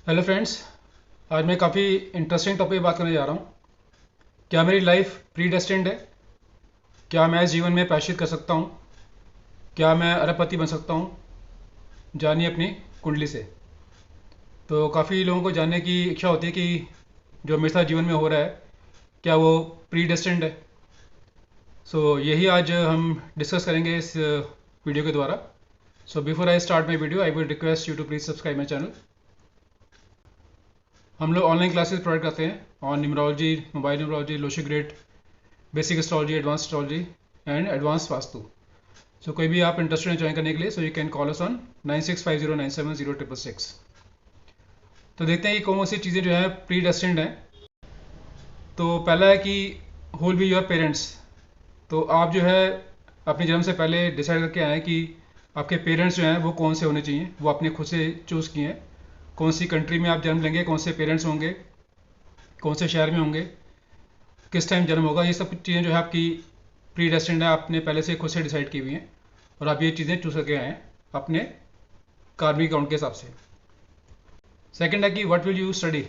Hello friends. आज मैं काफ़ी इंटरेस्टिंग टॉपिक बात करने जा रहा हूँ। क्या मेरी लाइफ प्री डेस्टिन्ड है? क्या मैं इस जीवन में प्रायश्चित कर सकता हूँ? क्या मैं अरबपति बन सकता हूँ? जानिए अपनी कुंडली से। तो काफ़ी लोगों को जानने की इच्छा होती है कि जो मेरे साथ जीवन में हो रहा है क्या वो प्री डेस्टिन्ड है। यही आज हम डिस्कस करेंगे इस वीडियो के द्वारा। Before I start my video I would request you to please subscribe my channel. हम लोग ऑनलाइन क्लासेस प्रोवाइड करते हैं on numerology, mobile numerology, Lo Shu grid, basic astrology, advance astrology and advance vastu. कोई भी आप इंटरेस्टेड हैं ज्वाइन करने के लिए you can call us on 9650970666। तो देखते हैं कि कौन सी चीज़ें जो है प्री डेस्टिन्ड हैं। तो पहला है कि who will be your parents. तो आप जो है अपने जन्म से पहले डिसाइड करके आए हैं कि आपके पेरेंट्स जो हैं वो कौन से होने चाहिए। वो आपने खुद से चूज़ किए हैं कौन सी कंट्री में आप जन्म लेंगे, कौन से पेरेंट्स होंगे, कौन से शहर में होंगे, किस टाइम जन्म होगा। ये सब चीज़ें जो है आपकी प्री डेस्टिन्ड है, आपने पहले से खुद से डिसाइड की हुई हैं और आप ये चीज़ें चूज करके आए हैं अपने कार्मिक अकाउंट के हिसाब से। सेकंड है कि व्हाट विल यू स्टडी।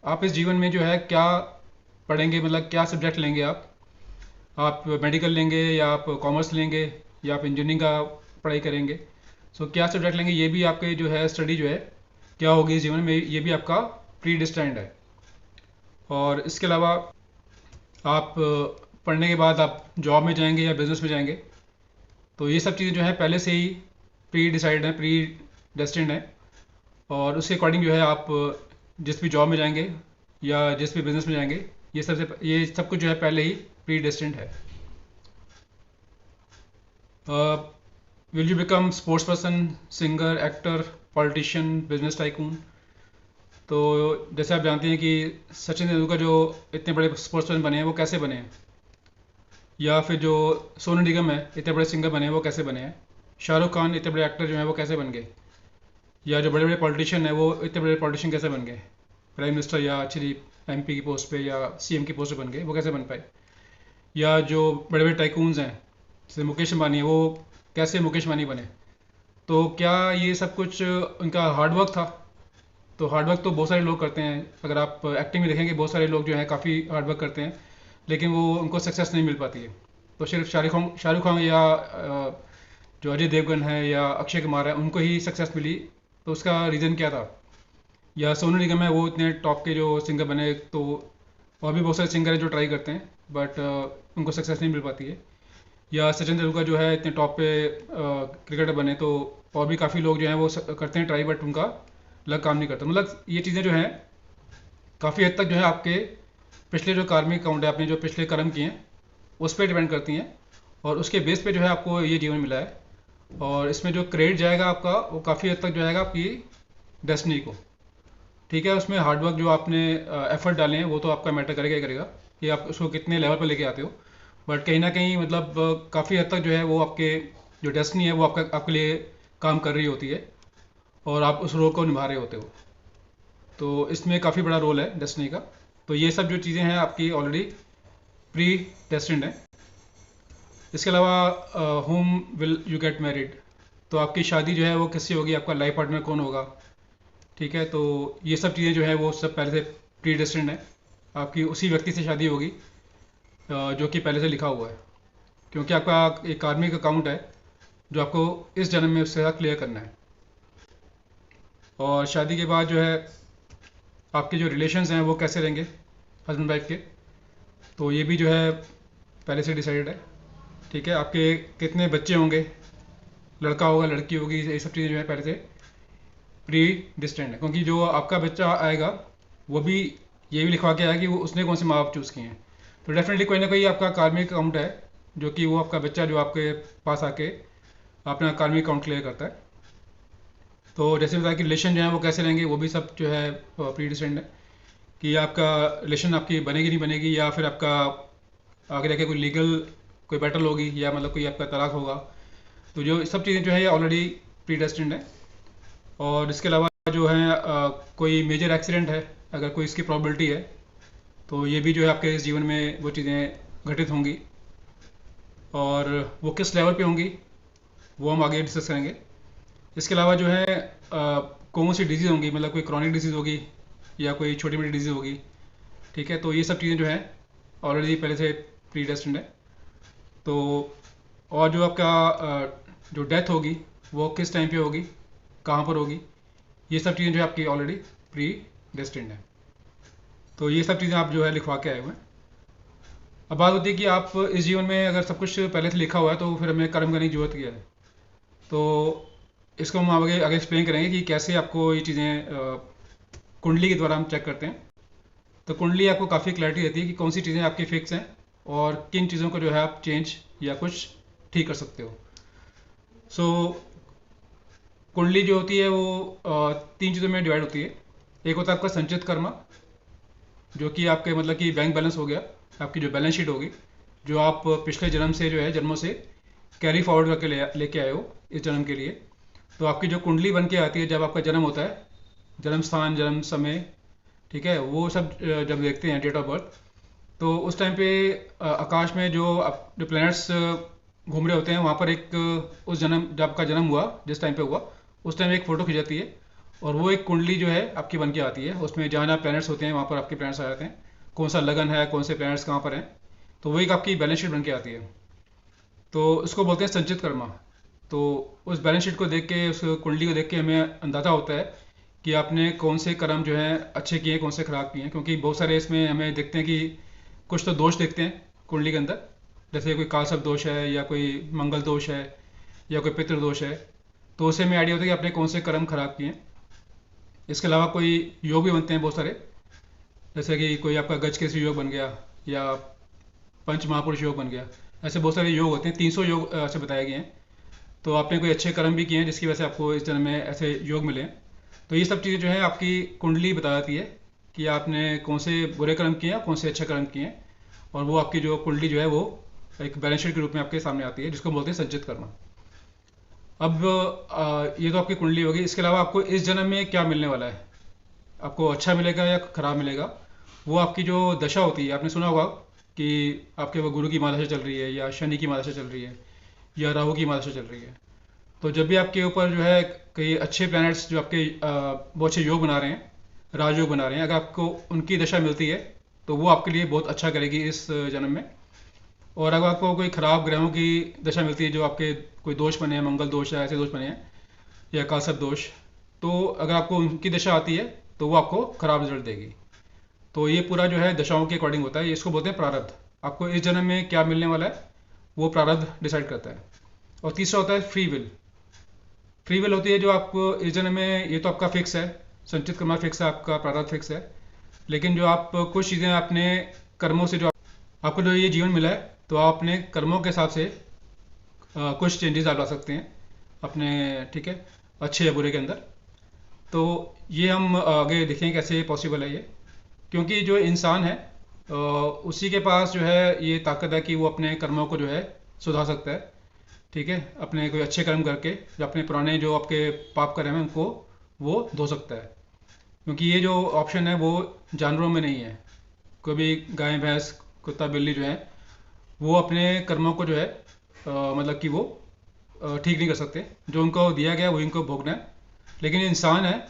आप इस जीवन में जो है क्या पढ़ेंगे, मतलब क्या सब्जेक्ट लेंगे। आप मेडिकल लेंगे या आप कॉमर्स लेंगे या आप इंजीनियरिंग का पढ़ाई करेंगे। क्या सब्जेक्ट लेंगे, ये भी आपके जो है स्टडी जो है क्या होगी इस जीवन में, ये भी आपका प्री डेस्टिन्ड है। और इसके अलावा आप पढ़ने के बाद आप जॉब में जाएंगे या बिजनेस में जाएंगे। तो ये सब चीज़ें जो है पहले से ही प्री डिसाइड है, प्री डेस्टिन्ड है। और उसके अकॉर्डिंग जो है आप जिस भी जॉब में जाएंगे या जिस भी बिजनेस में जाएंगे, ये सब कुछ जो है पहले ही प्री डेस्टिन्ड है। Will you become sports person, singer, actor, politician, business tycoon. तो जैसे आप जानते हैं कि सचिन तेंदुलकर जो इतने बड़े स्पोर्ट्स पर्सन बने हैं वो कैसे बने हैं, या फिर जो सोनू निगम है इतने बड़े सिंगर बने हैं वो कैसे बने हैं, शाहरुख खान इतने बड़े एक्टर जो हैं वो कैसे बन गए, या जो बड़े बड़े पॉलिटिशियन हैं वो इतने बड़े पॉलिटिशियन कैसे बन गए, प्राइम मिनिस्टर या चीफ एमपी की पोस्ट पे या सीएम की पोस्ट पे बन गए, वो कैसे बन पाए। या जो बड़े बड़े टाइकून्स हैं जैसे मुकेश अंबानी है वो कैसे मुकेश अंबानी बने। तो क्या ये सब कुछ उनका हार्डवर्क था? तो हार्डवर्क तो बहुत सारे लोग करते हैं। अगर आप एक्टिंग में देखेंगे बहुत सारे लोग जो हैं काफ़ी हार्डवर्क करते हैं लेकिन वो उनको सक्सेस नहीं मिल पाती है। तो सिर्फ शाहरुख खान या जो अजय देवगन है या अक्षय कुमार है उनको ही सक्सेस मिली। तो उसका रीज़न क्या था? या सोनू निगम है वो इतने टॉप के जो सिंगर बने, तो और भी बहुत सारे सिंगर हैं जो ट्राई करते हैं बट उनको सक्सेस नहीं मिल पाती है। या सचिन तेंदुलकर जो है इतने टॉप पे क्रिकेटर बने, तो और भी काफ़ी लोग जो हैं वो करते हैं ट्राई बट उनका लग काम नहीं करता। मतलब ये चीज़ें जो हैं काफ़ी हद तक जो है आपके पिछले जो कार्मिक अकाउंट है, आपने जो पिछले कर्म किए हैं उस पर डिपेंड करती हैं और उसके बेस पे जो है आपको ये जीवन मिला है। और इसमें जो क्रेडिट जाएगा आपका वो काफ़ी हद तक जो आएगा आपकी डेस्टिनी को। ठीक है, उसमें हार्डवर्क जो आपने एफर्ट डाले हैं वो तो आपका मैटर करेगा ही करेगा कि आप उसको कितने लेवल पर लेके आते हो। बट कहीं ना कहीं मतलब काफ़ी हद तक जो है वो आपके जो डेस्टिनी है वो आपके लिए काम कर रही होती है और आप उस रोल को निभा रहे होते हो। तो इसमें काफ़ी बड़ा रोल है डेस्टिनी का। तो ये सब जो चीज़ें हैं आपकी ऑलरेडी प्री डेस्टिन्ड है। इसके अलावा home will you get married. तो आपकी शादी जो है वो किससे होगी, आपका लाइफ पार्टनर कौन होगा। ठीक है, तो ये सब चीज़ें जो है वो सब पहले से प्री डेस्टिन्ड है। आपकी उसी व्यक्ति से शादी होगी जो कि पहले से लिखा हुआ है, क्योंकि आपका एक कार्मिक अकाउंट है जो आपको इस जन्म में उसके साथ क्लियर करना है। और शादी के बाद जो है आपके जो रिलेशंस हैं वो कैसे रहेंगे हस्बैंड वाइफ के, तो ये भी जो है पहले से डिसाइडेड है। ठीक है, आपके कितने बच्चे होंगे, लड़का होगा लड़की होगी, ये सब चीज़ें जो है पहले से प्री डिस्टेंट है। क्योंकि जो आपका बच्चा आएगा वो भी ये भी लिखवा के आएगा कि वो उसने कौन से माँ बाप चूज़ किए हैं। तो डेफिनेटली कोई ना कोई आपका कार्मिक अकाउंट है जो कि वो आपका बच्चा जो आपके पास आके अपना कार्मिक अकाउंट क्लियर करता है। तो जैसे बताया कि रिलेशन जो है वो कैसे रहेंगे, वो भी सब जो है प्री डिस्टेंट है कि आपका रिलेशन आपकी बनेगी नहीं बनेगी, या फिर आपका आगे जाके कोई लीगल कोई बैटल होगी, या मतलब कोई आपका तलाक होगा। तो जो सब चीज़ें जो है ये ऑलरेडी प्री डेस्टिन्ड है। और इसके अलावा जो है कोई मेजर एक्सीडेंट है, अगर कोई इसकी प्रॉबिलिटी है तो ये भी जो है आपके इस जीवन में वो चीज़ें घटित होंगी। और वो किस लेवल पे होंगी वो हम आगे डिस्कस करेंगे। इसके अलावा जो है कौन सी डिजीज़ होंगी, मतलब कोई क्रॉनिक डिजीज़ होगी या कोई छोटी मोटी डिजीज़ होगी। ठीक है, तो ये सब चीज़ें जो है ऑलरेडी पहले से प्री डेस्टिन्ड है। तो और जो आपका जो डेथ होगी वो किस टाइम पे होगी, कहाँ पर होगी, ये सब चीज़ें जो है आपकी ऑलरेडी प्री डेस्टिन्ड है। तो ये सब चीज़ें आप जो है लिखवा के आए हुए हैं। अब बात होती है कि आप इस जीवन में अगर सब कुछ पहले से लिखा हुआ है तो फिर हमें कर्म करने की जरूरत क्या है। तो इसको हम आगे आगे एक्सप्लेन करेंगे कि कैसे आपको ये चीज़ें कुंडली के द्वारा हम चेक करते हैं। तो कुंडली आपको काफ़ी क्लैरिटी देती है कि कौन सी चीज़ें आपकी फिक्स हैं और किन चीज़ों को जो है आप चेंज या कुछ ठीक कर सकते हो। सो कुंडली जो होती है वो तीन चीज़ों में डिवाइड होती है। एक होता है आपका संचित कर्मा, जो कि आपके मतलब कि बैंक बैलेंस हो गया, आपकी जो बैलेंस शीट होगी जो आप पिछले जन्म से जो है जन्मों से कैरी फॉरवर्ड करके लेके आए हो इस जन्म के लिए। तो आपकी जो कुंडली बन के आती है जब आपका जन्म होता है, जन्म स्थान, जन्म समय, ठीक है, वो सब जब देखते हैं डेट ऑफ बर्थ, तो उस टाइम पे आकाश में जो प्लैनेट्स घूम रहे होते हैं वहाँ पर एक उस जन्म जब आपका जन्म हुआ जिस टाइम पे हुआ उस टाइम एक फ़ोटो खिंच जाती है और वो एक कुंडली जो है आपकी बन के आती है। उसमें जहाँ जहाँ प्लैनेट्स होते हैं वहाँ पर आपके प्लैनेट्स आ जाते हैं, कौन सा लगन है, कौन से प्लैनेट्स कहाँ पर हैं, तो वो एक आपकी बैलेंस शीट बन के आती है। तो उसको बोलते हैं संचित कर्मा। तो उस बैलेंस शीट को देख के, उस कुंडली को देख के हमें अंदाज़ा होता है कि आपने कौन से कर्म जो हैं अच्छे किए हैं, कौन से खराब किए हैं। क्योंकि बहुत सारे इसमें हमें देखते हैं कि कुछ तो दोष देखते हैं कुंडली के अंदर, जैसे कोई कालसर्प दोष है या कोई मंगल दोष है या कोई पितृ दोष है, तो उससे हमें आइडिया होता है कि आपने कौन से कर्म खराब किए हैं। इसके अलावा कोई योग भी बनते हैं बहुत सारे, जैसे कि कोई आपका गज केसरी योग बन गया या पंच महापुरुष योग बन गया। ऐसे बहुत सारे योग होते हैं, 300 योग ऐसे बताए गए हैं। तो आपने कोई अच्छे कर्म भी किए हैं जिसकी वजह से आपको इस जन्म में ऐसे योग मिले हैं। तो ये सब चीज़ें जो है आपकी कुंडली बता जाती है कि आपने कौन से बुरे कर्म किए हैं, कौन से अच्छे कर्म किए हैं। और वो आपकी जो कुंडली जो है वो एक बैलेंस शीट के रूप में आपके सामने आती है, जिसको बोलते हैं संचित कर्म। अब ये तो आपकी कुंडली होगी। इसके अलावा आपको इस जन्म में क्या मिलने वाला है, आपको अच्छा मिलेगा या खराब मिलेगा, वो आपकी जो दशा होती है। आपने सुना होगा कि आपके वो गुरु की महादशा चल रही है या शनि की महादशा चल रही है या राहु की महादशा चल रही है। तो जब भी आपके ऊपर जो है कई अच्छे प्लैनेट्स जो आपके बहुत अच्छे योग बना रहे हैं, राजयोग बना रहे हैं, अगर आपको उनकी दशा मिलती है तो वो आपके लिए बहुत अच्छा करेगी इस जन्म में। और अगर आपको कोई खराब ग्रहों की दशा मिलती है, जो आपके कोई दोष बने हैं, मंगल दोष है, ऐसे दोष बने हैं या कालसर्प दोष, तो अगर आपको उनकी दशा आती है तो वो आपको खराब रिजल्ट देगी। तो ये पूरा जो है दशाओं के अकॉर्डिंग होता है, इसको बोलते हैं प्रारब्ध। आपको इस जन्म में क्या मिलने वाला है वो प्रारब्ध डिसाइड करता है। और तीसरा होता है फ्री विल। फ्री विल होती है जो आपको इस जन्म में, ये तो आपका फिक्स है, संचित कर्म फिक्स है, आपका प्रारब्ध फिक्स है। लेकिन जो आप कुछ चीज़ें अपने कर्मों से, जो आपको जो ये जीवन मिला है, तो आप अपने कर्मों के हिसाब से कुछ चेंजेस आप ला सकते हैं अपने, ठीक है, अच्छे या बुरे के अंदर। तो ये हम आगे देखेंगे कैसे पॉसिबल है ये। क्योंकि जो इंसान है उसी के पास जो है ये ताकत है कि वो अपने कर्मों को जो है सुधार सकता है। ठीक है, अपने कोई अच्छे कर्म करके जो अपने पुराने जो आपके पाप कर्म हैं उनको वो धो सकता है। क्योंकि ये जो ऑप्शन है वो जानवरों में नहीं है। कोई भी गाय, भैंस, कुत्ता, बिल्ली जो है वो अपने कर्मों को जो है मतलब कि वो ठीक नहीं कर सकते। जो उनको दिया गया वही उनको भोगना है। लेकिन इंसान है,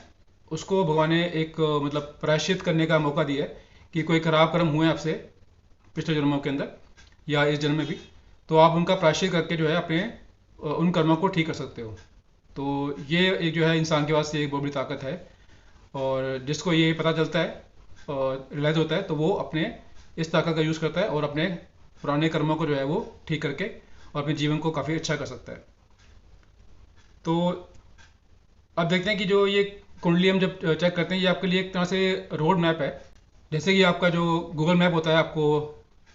उसको भगवान ने एक मतलब प्रायश्चित करने का मौका दिया है कि कोई खराब कर्म हुए आपसे पिछले जन्मों के अंदर या इस जन्म में भी, तो आप उनका प्रायश्चित करके जो है अपने उन कर्मों को ठीक कर सकते हो। तो ये एक जो है इंसान के पास एक बहुत बड़ी ताकत है। और जिसको ये पता चलता है और रियलाइज होता है तो वो अपने इस ताकत का यूज़ करता है और अपने पुराने कर्मों को जो है वो ठीक करके और अपने जीवन को काफ़ी अच्छा कर सकता है। तो अब देखते हैं कि जो ये कुंडली हम जब चेक करते हैं, ये आपके लिए एक तरह से रोड मैप है। जैसे कि आपका जो गूगल मैप होता है आपको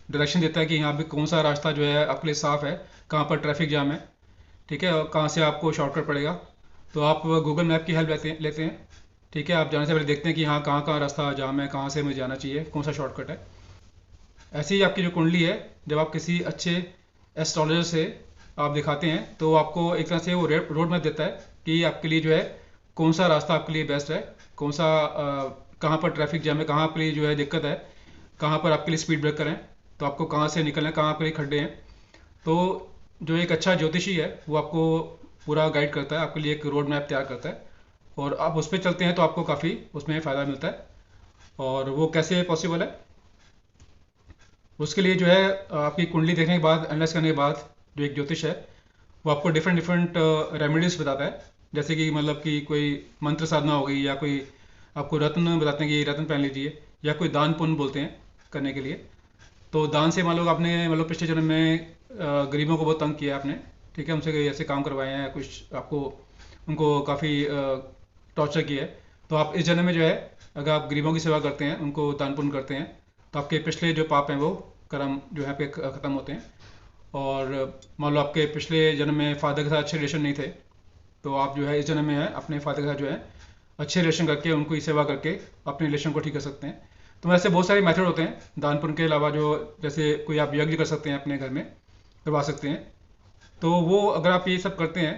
डायरेक्शन देता है कि यहाँ पे कौन सा रास्ता जो है आपके लिए साफ़ है, कहाँ पर ट्रैफिक जाम है, ठीक है, और कहाँ से आपको शॉर्टकट पड़ेगा। तो आप गूगल मैप की हेल्प लेते हैं। ठीक है, आप जाने से पहले देखते हैं कि हाँ कहाँ कहाँ रास्ता जाम है, कहाँ से मुझे जाना चाहिए, कौन सा शॉर्टकट है। ऐसे ही आपकी जो कुंडली है, जब आप किसी अच्छे एस्ट्रोलॉजर से आप दिखाते हैं तो आपको एक तरह से वो रोड मैप देता है कि आपके लिए जो है कौन सा रास्ता आपके लिए बेस्ट है, कौन सा कहाँ पर ट्रैफिक जैम है, कहाँ आपके लिए जो है दिक्कत है, कहाँ पर आपके लिए स्पीड ब्रेकर हैं, तो आपको कहाँ से निकलना है, कहाँ आपके लिए खड्डे हैं। तो जो एक अच्छा ज्योतिषी है वो आपको पूरा गाइड करता है, आपके लिए एक रोड मैप तैयार करता है। और आप उस पर चलते हैं तो आपको काफ़ी उसमें फ़ायदा मिलता है। और वो कैसे पॉसिबल है, उसके लिए जो है आपकी कुंडली देखने के बाद, एनालाइज करने के बाद, जो एक ज्योतिष है वो आपको डिफरेंट डिफरेंट रेमेडीज बताता है। जैसे कि मतलब कि कोई मंत्र साधना हो गई, या कोई आपको रत्न बताते हैं कि रत्न पहन लीजिए, या कोई दान पुण्य बोलते हैं करने के लिए। तो दान से मान लो आपने मतलब पिछले जन्म में गरीबों को बहुत तंग किया आपने, ठीक है, उनसे कोई ऐसे काम करवाए हैं, कुछ आपको उनको काफ़ी टॉर्चर किया है। तो आप इस जन्म में जो है, अगर आप गरीबों की सेवा करते हैं, उनको दान पुण्य करते हैं, तो आपके पिछले जो पाप हैं वो कर्म जो है पे ख़त्म होते हैं। और मान लो आपके पिछले जन्म में फादर के साथ अच्छे रिलेशन नहीं थे, तो आप जो है इस जन्म में है अपने फादर के साथ जो है अच्छे रिलेशन करके, उनको ही सेवा करके अपने रिलेशन को ठीक कर सकते हैं। तो ऐसे बहुत सारे मेथड होते हैं दान पुण्य के अलावा, जो जैसे कोई आप यज्ञ कर सकते हैं, अपने घर में करवा सकते हैं। तो वो अगर आप ये सब करते हैं,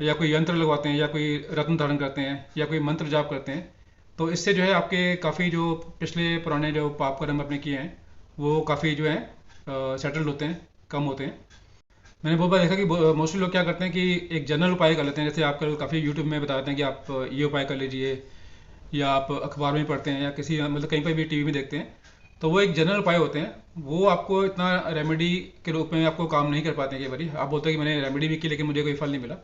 या कोई यंत्र लगवाते हैं, या कोई रत्न धारण करते हैं, या कोई मंत्र जाप करते हैं, तो इससे जो है आपके काफ़ी जो पिछले पुराने जो पाप कर्म अपने किए हैं वो काफ़ी जो है सेटल्ड होते हैं, कम होते हैं। मैंने बहुत बार देखा कि मोस्टली लोग क्या करते हैं कि एक जनरल उपाय कर लेते हैं। जैसे आपका काफ़ी यूट्यूब में बताते हैं कि आप ये उपाय कर लीजिए, या आप अखबार में पढ़ते हैं, या किसी मतलब कहीं पर भी टीवी में देखते हैं। तो वो एक जनरल उपाय होते हैं, वो आपको इतना रेमेडी के रूप में आपको काम नहीं कर पाते हैं। कई बार आप बोलते हैं कि मैंने रेमेडी भी की लेकिन मुझे कोई फल नहीं मिला।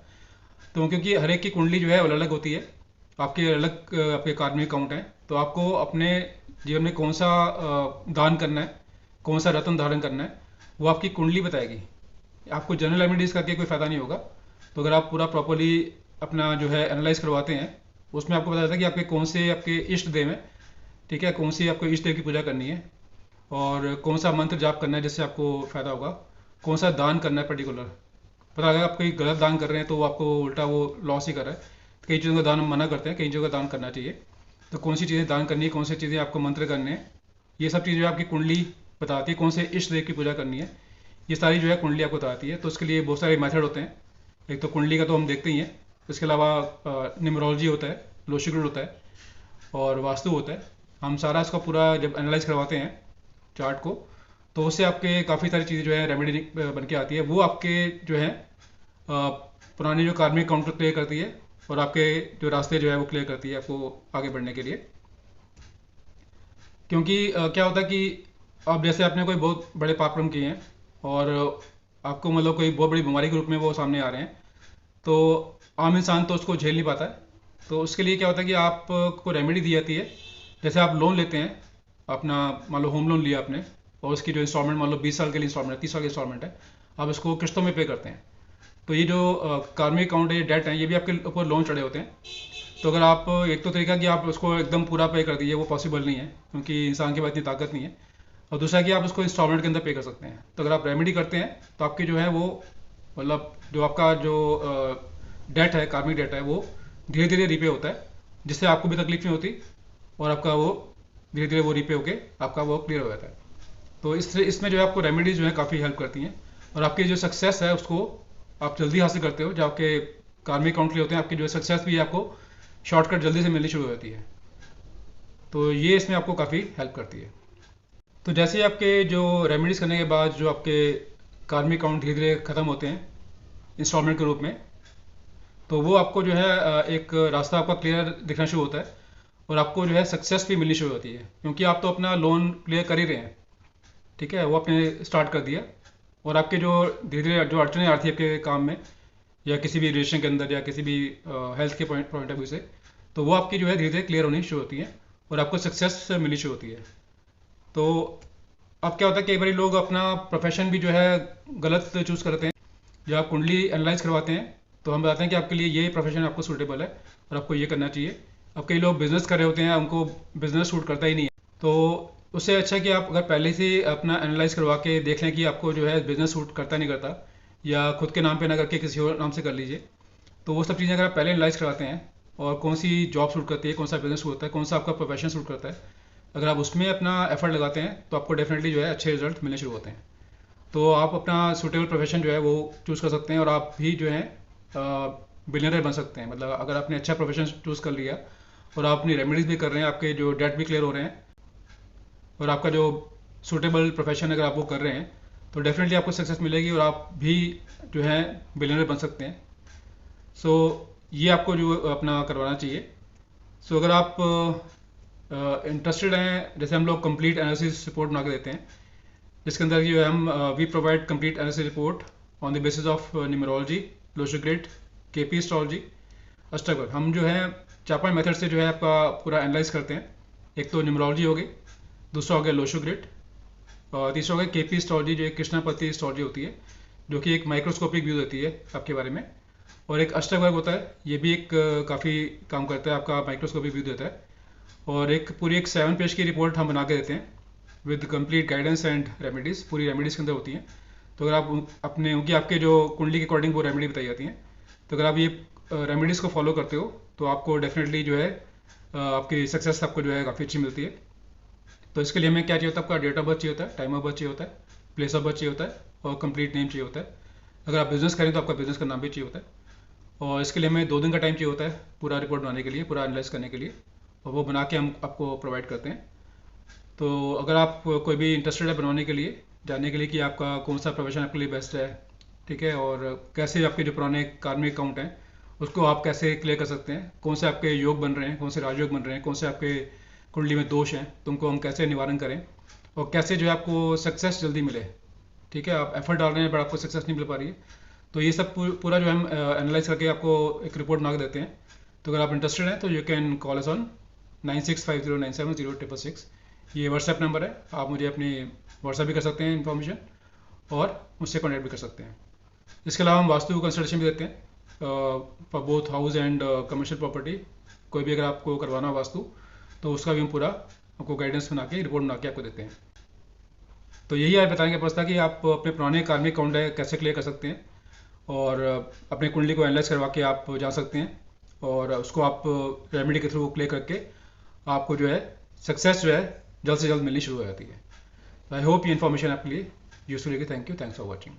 तो क्योंकि हर एक की कुंडली जो है वो अलग अलग होती है, आपके अलग आपके कार्मिक काउंट हैं। तो आपको अपने जीवन में कौन सा दान करना है, कौन सा रत्न धारण करना है, वो आपकी कुंडली बताएगी। आपको जनरल रेमेडीज़ करके कोई फ़ायदा नहीं होगा। तो अगर आप पूरा प्रॉपरली अपना जो है एनालाइज करवाते हैं, उसमें आपको पता चलता है कि आपके कौन से आपके इष्ट देव हैं, ठीक है, कौन सी आपको इष्ट देव की पूजा करनी है, और कौन सा मंत्र जाप करना है जिससे आपको फ़ायदा होगा, कौन सा दान करना है पर्टिकुलर। पता अगर आप कोई गलत दान कर रहे हैं तो वो आपको उल्टा वो लॉस ही कर रहा है। कई चीज़ों का दान हम मना करते हैं, कई चीज़ों का दान करना चाहिए। तो कौन सी चीज़ें दान करनी है, कौन सी चीज़ें आपको मंत्र करने हैं, ये सब चीज़ें आपकी कुंडली बताती है। कौन से इष्ट देव की पूजा करनी है, ये सारी जो है कुंडली आपको बताती है। तो उसके लिए बहुत सारे मेथड होते हैं। एक तो कुंडली का तो हम देखते ही हैं, इसके अलावा न्यूमरोलॉजी होता है, लोशिक्रोड होता है, और वास्तु होता है। हम सारा इसका पूरा जब एनालाइज करवाते हैं चार्ट को, तो उससे आपके काफ़ी सारी चीज़ें जो है रेमेडी बन के आती है। वो आपके जो है पुरानी जो कार्मिक काउंटर क्लियर करती है, और आपके जो रास्ते जो है वो क्लियर करती है आपको आगे बढ़ने के लिए। क्योंकि क्या होता है कि अब जैसे आपने कोई बहुत बड़े पापक्रम किए हैं, और आपको मतलब कोई बहुत बड़ी बीमारी के रूप में वो सामने आ रहे हैं, तो आम इंसान तो उसको झेल नहीं पाता है। तो उसके लिए क्या होता है कि आपको रेमेडी दी जाती है। जैसे आप लोन लेते हैं अपना, मान लो होम लोन लिया आपने, और उसकी जो इंस्टॉलमेंट मान लो 20 साल के लिए इंस्टॉलमेंट है, 30 साल की इंस्टॉलमेंट है, आप इसको किस्तों में पे करते हैं। तो ये जो कार्मिक अकाउंट है, ये डेट है, ये भी आपके ऊपर लोन चढ़े होते हैं। तो अगर आप, एक तो तरीका कि आप उसको एकदम पूरा पे कर दीजिए, वो पॉसिबल नहीं है क्योंकि इंसान के पास इतनी ताकत नहीं है। और दूसरा कि आप उसको इंस्टॉलमेंट के अंदर पे कर सकते हैं। तो अगर आप रेमेडी करते हैं तो आपकी जो है वो मतलब जो आपका जो डेट है, कार्मिक डेट है, वो धीरे धीरे रीपे होता है, जिससे आपको भी तकलीफ नहीं होती, और आपका वो धीरे धीरे वो रीपे होके आपका वो क्लियर हो जाता है। तो इसमें जो है आपको रेमेडीज जो है काफ़ी हेल्प करती हैं, और आपकी जो सक्सेस है उसको आप जल्दी हासिल करते हो। जब आपके कार्मिक काउंट होते हैं, आपकी जो सक्सेस भी आपको शॉर्टकट जल्दी से मिलनी शुरू हो जाती है। तो ये इसमें आपको काफ़ी हेल्प करती है। तो जैसे ही आपके जो रेमेडीज़ करने के बाद जो आपके कार्मिक काउंट धीरे धीरे ख़त्म होते हैं इंस्टॉलमेंट के रूप में, तो वो आपको जो है एक रास्ता आपका क्लियर दिखना शुरू होता है, और आपको जो है सक्सेस भी मिलनी शुरू होती है, क्योंकि आप तो अपना लोन क्लियर कर ही रहे हैं, ठीक है, वो आपने स्टार्ट कर दिया। और आपके जो धीरे धीरे जो अड़चने आती है आपके काम में, या किसी भी रिलेशन के अंदर, या किसी भी हेल्थ के पॉइंट ऑफ व्यू से, तो वो आपकी जो है धीरे धीरे क्लियर होनी शुरू होती है, और आपको सक्सेस मिलनी शुरू होती है। तो अब क्या होता है, कई बार लोग अपना प्रोफेशन भी जो है गलत चूज़ करते हैं। जब आप कुंडली एनालाइज करवाते हैं तो हम बताते हैं कि आपके लिए ये प्रोफेशन आपको सूटेबल है, और आपको ये करना चाहिए। अब कई लोग बिजनेस कर रहे होते हैं, उनको बिजनेस सूट करता ही नहीं है, तो उससे अच्छा है कि आप अगर पहले से अपना एनालाइज करवा के देख लें कि आपको जो है बिजनेस सूट करता नहीं करता, या खुद के नाम पे ना करके किसी और नाम से कर लीजिए। तो वो सब चीज़ें अगर आप पहले एनालाइज करवाते हैं, और कौन सी जॉब सूट करती है, कौन सा बिजनेस सूट होता है, कौन सा आपका प्रोफेशन सूट करता है, अगर आप उसमें अपना एफर्ट लगाते हैं तो आपको डेफिनेटली जो है अच्छे रिजल्ट मिलने शुरू होते हैं। तो आप अपना सूटेबल प्रोफेशन जो है वो चूज़ कर सकते हैं, और आप भी जो है बिलियनर बन सकते हैं। मतलब अगर आपने अच्छा प्रोफेशन चूज़ कर लिया, और आप अपनी रेमेडीज़ भी कर रहे हैं, आपके जो डेट भी क्लियर हो रहे हैं, और आपका जो सूटेबल प्रोफेशन अगर आप वो कर रहे हैं, तो डेफिनेटली आपको सक्सेस मिलेगी, और आप भी जो है बिलियनर बन सकते हैं। सो ये आपको जो अपना करवाना चाहिए। सो अगर आप इंटरेस्टेड हैं, जैसे हम लोग कंप्लीट एनालिसिस रिपोर्ट बना के देते हैं, जिसके अंदर जो है हम we provide complete analysis report on the basis of numerology, Lo Shu grid, KP astrology, अष्टक। हम जो है 4-5 मेथड से जो है आपका पूरा एनालाइज करते हैं। एक तो न्यूमरोलॉजी हो गई, दूसरा हो गया लोशो ग्रिड, और तीसरा हो गया केपी एस्ट्रोलॉजी, जो एक कृष्णापति एस्ट्रोलॉजी होती है, जो कि एक माइक्रोस्कोपिक व्यू देती है आपके बारे में। और एक अष्टक वर्ग होता है, ये भी एक काफ़ी काम करता है, आपका माइक्रोस्कोपिक व्यू देता है। और एक पूरी एक 7 पेज की रिपोर्ट हम बना के देते हैं with complete guidance and remedies, पूरी रेमेडीज़ के अंदर होती हैं। तो अगर आप अपने उनकी आपके जो कुंडली के अकॉर्डिंग वो रेमेडी बताई जाती हैं, तो अगर आप ये रेमेडीज़ को फॉलो करते हो तो आपको डेफिनेटली जो है आपकी सक्सेस आपको जो है काफ़ी अच्छी मिलती है। तो इसके लिए हमें क्या चाहिए होता है, आपका डेट ऑफ बर्थ चाहिए होता है, टाइम ऑफ बर्थ चाहिए होता है, प्लेस ऑफ बर्थ चाहिए होता है, और कंप्लीट नेम चाहिए होता है। अगर आप बिजनेस करें तो आपका बिजनेस का नाम भी चाहिए होता है। और इसके लिए हमें 2 दिन का टाइम चाहिए होता है पूरा रिपोर्ट बनाने के लिए, पूरा एनालाइज करने के लिए, और वो बना के हम आपको प्रोवाइड करते हैं। तो अगर आप कोई भी इंटरेस्टेड है बनवाने के लिए, जानने के लिए कि आपका कौन सा प्रोफेशन आपके लिए बेस्ट है, ठीक है, और कैसे आपके जो पुराने कार्मिक अकाउंट हैं उसको आप कैसे क्लियर कर सकते हैं, कौन से आपके योग बन रहे हैं, कौन से राजयोग बन रहे हैं, कौन से आपके कुंडली में दोष हैं, तो उनको हम कैसे निवारण करें, और कैसे जो है आपको सक्सेस जल्दी मिले। ठीक है, आप एफर्ट डाल रहे हैं बट आपको सक्सेस नहीं मिल पा रही है, तो ये सब पूरा जो हम एनालाइज करके आपको एक रिपोर्ट बना के देते हैं। तो अगर आप इंटरेस्टेड हैं तो you can call us on 9650970666। ये व्हाट्सएप नंबर है, आप मुझे अपनी व्हाट्सएप भी कर सकते हैं इन्फॉर्मेशन, और मुझसे कॉन्टैक्ट भी कर सकते हैं। इसके अलावा हम वास्तु कंसल्टेशन भी देते हैं for both house and commercial property. कोई भी अगर आपको करवाना हो वास्तु, तो उसका भी हम पूरा आपको गाइडेंस बना के, रिपोर्ट बना के आपको देते हैं। तो यही आप बताने का पर्पज़ था कि आप अपने पुराने कार्मिक अकाउंट है कैसे क्लियर कर सकते हैं, और अपने कुंडली को एनालाइज करवा के आप जा सकते हैं, और उसको आप रेमेडी के थ्रू क्लियर करके आपको जो है सक्सेस जो है जल्द से जल्द मिलनी शुरू हो जाती है। आई होप ये इन्फॉर्मेशन आपके लिए यूजफुल रहेगी। Thank you, thanks for watching.